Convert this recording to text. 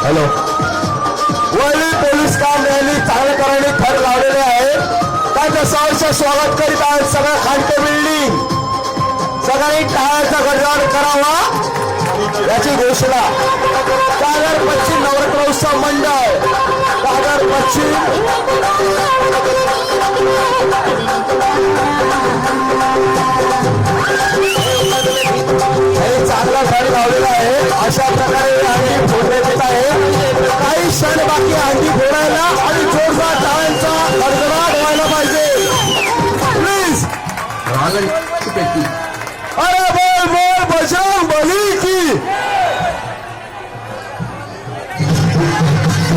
Hello, Worli police काम rally चांगल्या करायला थर लावलेले आहे. त्यांचं सहर्ष स्वागत करीत आहेत. सगळ्या खांडे बिल्डिंग सगळ्यांनी टाळ्याचा गजर करावा याची घोषणा दादर पश्चिम नवरात्र उत्सव मंडळ दादर पश्चिम हे चांगला थर लावलेला आहे. अशा प्रकारे अंडी फोडण्यात येत आहे. काही क्षण बाकी अंडी फोडायला आणि जोरदार टाळ्यांचा गडगडाट व्हायला पाहिजे. प्लीज. अरे बोल बोल बजरंग